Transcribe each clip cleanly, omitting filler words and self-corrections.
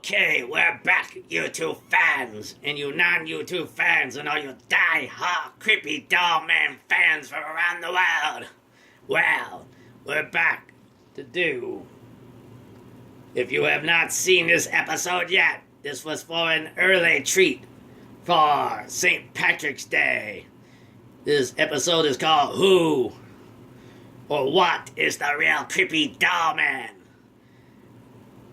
Okay, we're back, YouTube fans, and you non-YouTube fans, and all you die-hard creepy doll man fans from around the world. Well, we're back to do. If you have not seen this episode yet, this was for an early treat for St. Patrick's Day. This episode is called Who or What is the Real Creepy Doll Man?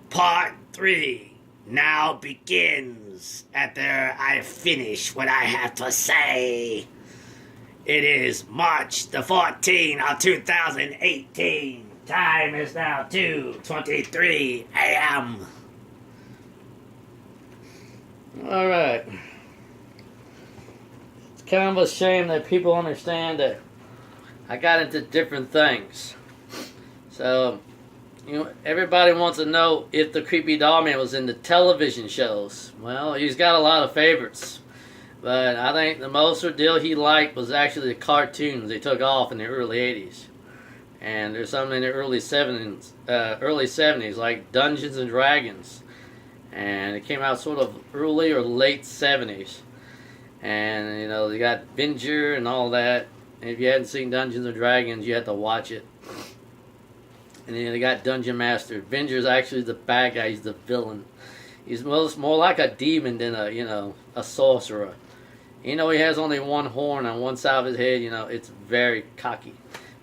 Part 3 now begins after I finish what I have to say. It is March the 14th of 2018. Time is now 2:23 a.m. Alright. It's kind of a shame that people understand that I got into different things. So, everybody wants to know if the Creepy Doll Man was in the television shows. Well, he's got a lot of favorites. But I think the most ordeal he liked was actually the cartoons they took off in the early 80s. And there's some in the early 70s, like Dungeons and Dragons. And it came out sort of early or late 70s. And, they got Venger and all that. And if you hadn't seen Dungeons and Dragons, you had to watch it. And then they got Dungeon Master. Venger's actually the bad guy. He's the villain. He's more like a demon than a sorcerer. He has only one horn on one side of his head. It's very cocky.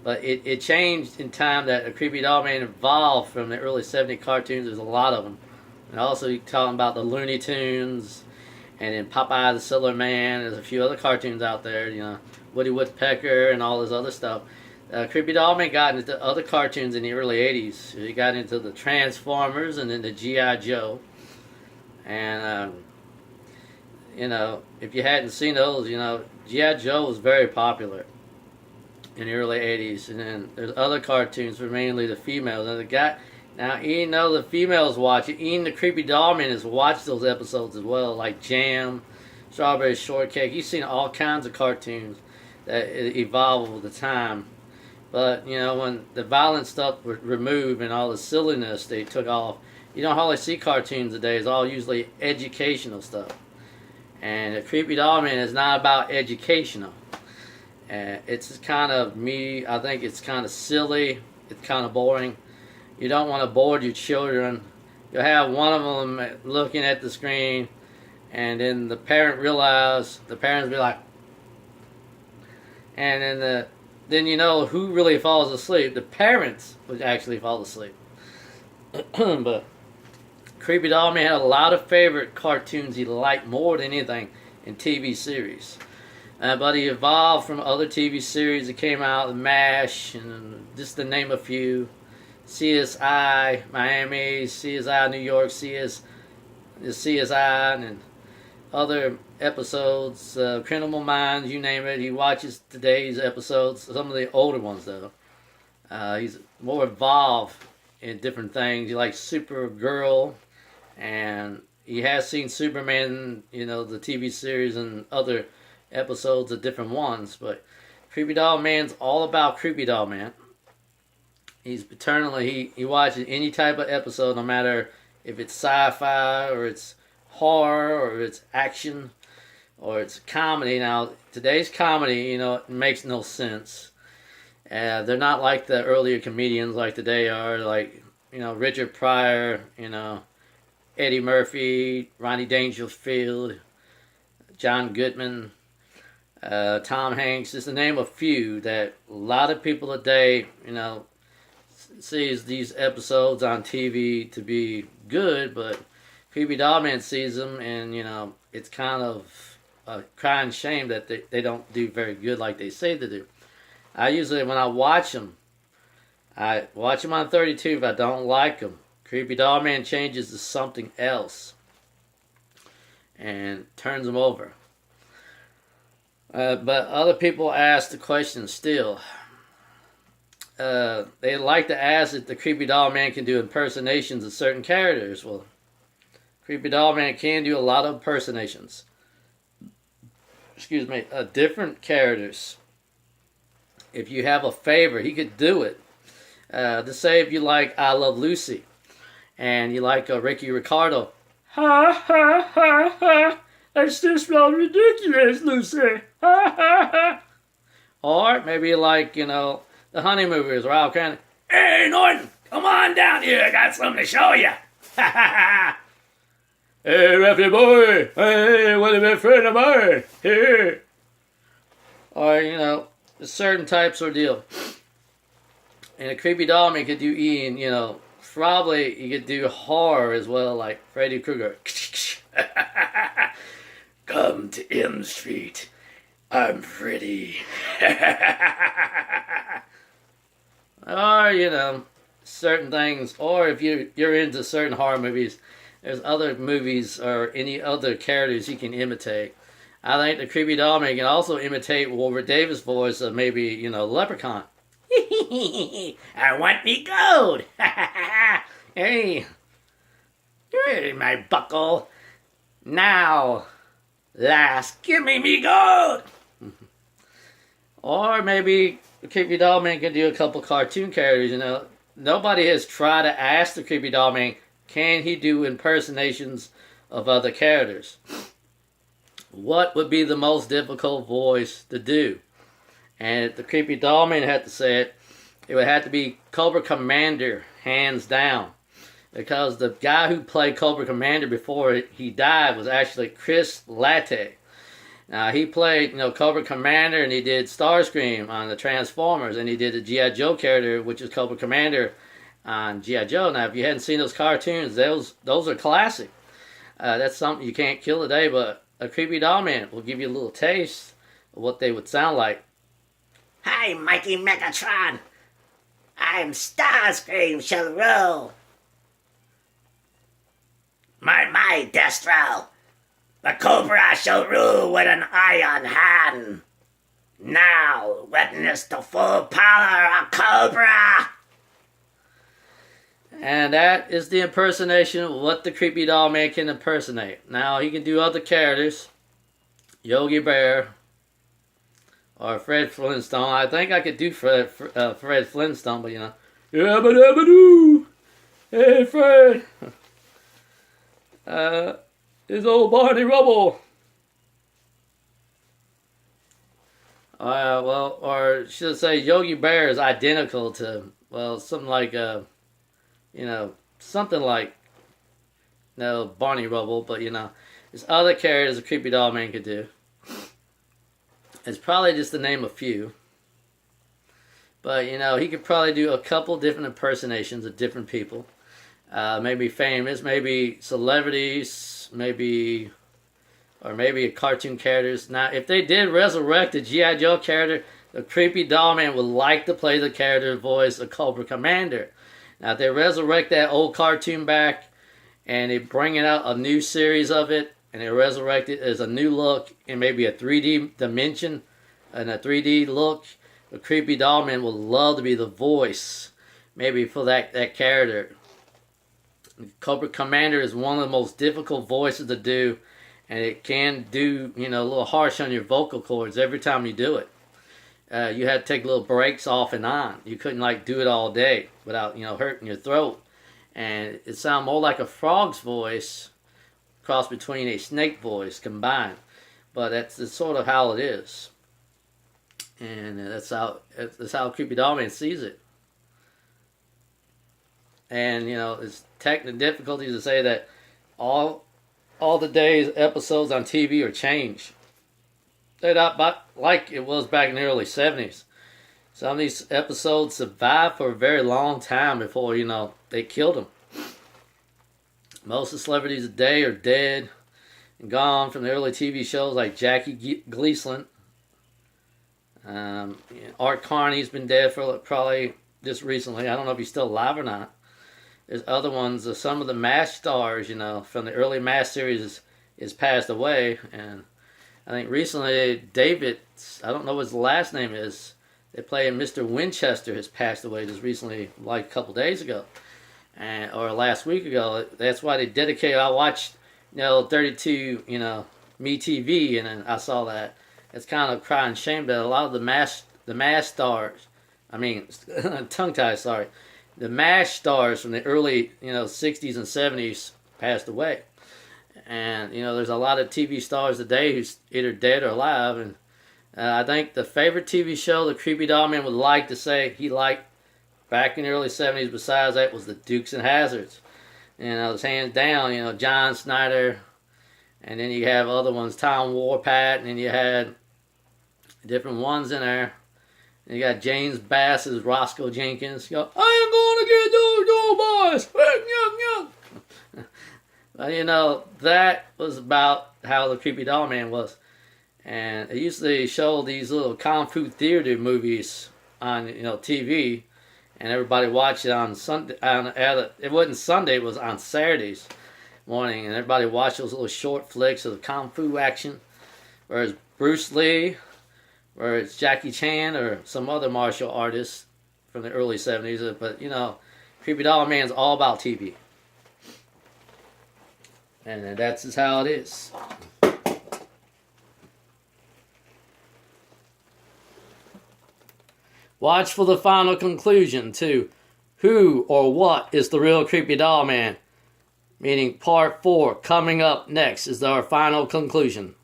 But it changed in time that a Creepy Doll Man evolved from the early 70s cartoons. There's a lot of them. And also you're talking about the Looney Tunes. And then Popeye the Sailor Man. There's a few other cartoons out there. Woody Woodpecker and all this other stuff. Creepy Doll Man got into other cartoons in the early 80s. He got into the Transformers and then the G.I. Joe. And, if you hadn't seen those, G.I. Joe was very popular in the early 80s. And then there's other cartoons for mainly the females. And even though the females watch it, even the Creepy Doll Man has watched those episodes as well, like Jam, Strawberry Shortcake. You've seen all kinds of cartoons that evolve over the time. But, when the violent stuff was removed and all the silliness they took off, you don't hardly see cartoons today. It's all usually educational stuff. And the Creepy Doll Man is not about educational. It's kind of I think it's kind of silly. It's kind of boring. You don't want to bore your children. You'll have one of them looking at the screen, and then the parents be like, and then who really falls asleep. The parents would actually fall asleep. But Creepy Doll Man had a lot of favorite cartoons he liked more than anything in TV series. But he evolved from other TV series that came out, MASH, and just to name a few. CSI Miami, CSI New York, CSI, and other episodes, Criminal Minds, you name it. He watches today's episodes, some of the older ones though. He's more involved in different things. He likes Supergirl, and he has seen Superman, the TV series and other episodes of different ones. But Creepy Doll Man's all about Creepy Doll Man. He's eternally, he watches any type of episode, no matter if it's sci-fi or it's horror or it's action or it's comedy. Now, today's comedy, it makes no sense. They're not like the earlier comedians like today are, like, Richard Pryor, Eddie Murphy, Ronnie Dangerfield, John Goodman, Tom Hanks, just to name a few that a lot of people today, sees these episodes on TV to be good, but Creepy Doll Man sees them, and it's kind of a crying shame that they don't do very good like they say they do. I usually, when I watch them on 32. If I don't like them, Creepy Doll Man changes to something else and turns them over. But other people ask the question still. They like to ask if the Creepy Doll Man can do impersonations of certain characters. Well, Creepy Doll Man can do a lot of impersonations. Different characters. If you have a favorite, he could do it. To say if you like I Love Lucy, and you like Ricky Ricardo, Ha ha ha ha. That's just so ridiculous, Lucy. Ha ha ha. Or maybe like, the Honey movies where Al kind of, hey, Norton, come on down here. I got something to show you. Ha ha ha. Hey, Ruffy boy. Hey, what a friend of mine. Hey. Or, certain types of deal. And a creepy doll man could do Ian, probably you could do horror as well, like Freddy Krueger. Come to M Street. I'm Freddy. Or, certain things. Or if you're into certain horror movies, there's other movies or any other characters you can imitate. I think the creepy doll man can also imitate Warwick Davis' voice of maybe, Leprechaun. I want me gold. Hey, my buckle. Now, lass, give me gold. Or maybe the creepy doll man can do a couple cartoon characters. Nobody has tried to ask the creepy doll man, can he do impersonations of other characters? What would be the most difficult voice to do? And if the creepy doll man had to say it, it would have to be Cobra Commander, hands down. Because the guy who played Cobra Commander before he died was actually Chris Latte. Now, he played, Cobra Commander, and he did Starscream on the Transformers, and he did the G.I. Joe character, which is Cobra Commander on G.I. Joe. Now, if you hadn't seen those cartoons, those are classic. That's something you can't kill today, but a creepy doll man will give you a little taste of what they would sound like. Hi, Mikey Megatron. I'm Starscream shall rule. My, Destro. The Cobra shall rule with an iron hand. Now, witness the full power of Cobra. And that is the impersonation of what the creepy doll man can impersonate. Now, he can do other characters. Yogi Bear. Or Fred Flintstone. I think I could do Fred Flintstone, but Yabba dabba doo. Hey, Fred. It's old Barney Rubble. Or should I say Yogi Bear is identical to, something like, something like, Barney Rubble, but, there's other characters a creepy doll man could do. It's probably just to name a few. But, he could probably do a couple different impersonations of different people. Maybe famous, maybe celebrities, maybe cartoon characters. Now, if they did resurrect the G.I. Joe character, the creepy doll man would like to play the character voice of Cobra Commander. Now, if they resurrect that old cartoon back and they bring it out a new series of it, and they resurrect it as a new look in maybe a 3D dimension and a 3D look, the creepy doll man would love to be the voice, maybe for that character. Cobra Commander is one of the most difficult voices to do, and it can do, a little harsh on your vocal cords every time you do it. You had to take little breaks off and on. You couldn't do it all day without, hurting your throat. And it sounded more like a frog's voice crossed between a snake voice combined. But that's sort of how it is. And that's how Creepy Doll Man sees it. And, it's technical difficulty to say that all the day's episodes on TV are changed. They're not like it was back in the early 70s. Some of these episodes survived for a very long time before, they killed them. Most of the celebrities today are dead and gone from the early TV shows like Jackie Gleason. Art Carney's been dead for probably just recently. I don't know if he's still alive or not. There's other ones. Some of the MASH stars, from the early MASH series is passed away. And I think recently David, I don't know what his last name is, they play Mr. Winchester has passed away just recently, like a couple days ago. Or last week ago. That's why they dedicated. I watched, 32, Me TV, and then I saw that. It's kind of crying shame that a lot of the MASH stars, tongue-tied, sorry, the MASH stars from the early, 60s and 70s passed away. And there's a lot of TV stars today who's either dead or alive. And I think the favorite TV show the Creepy Doll Man would like to say he liked back in the early '70s, besides that, was the Dukes and Hazards. And it was hands down, John Snyder. And then you have other ones, Tom Warpat, and then you had different ones in there. And you got James Bass as Roscoe Jenkins. You go, I am going to get those doll boys. But that was about how the Creepy Doll Man was. And it used to show these little Kung Fu theater movies on TV, and everybody watched it on Sunday. It wasn't Sunday; it was on Saturdays morning, and everybody watched those little short flicks of Kung Fu action, whereas Bruce Lee, or it's Jackie Chan, or some other martial artist from the early '70s. But Creepy Doll Man's all about TV, and that's just how it is. Watch for the final conclusion to who or what is the real Creepy Doll Man. Meaning part 4 coming up next is our final conclusion.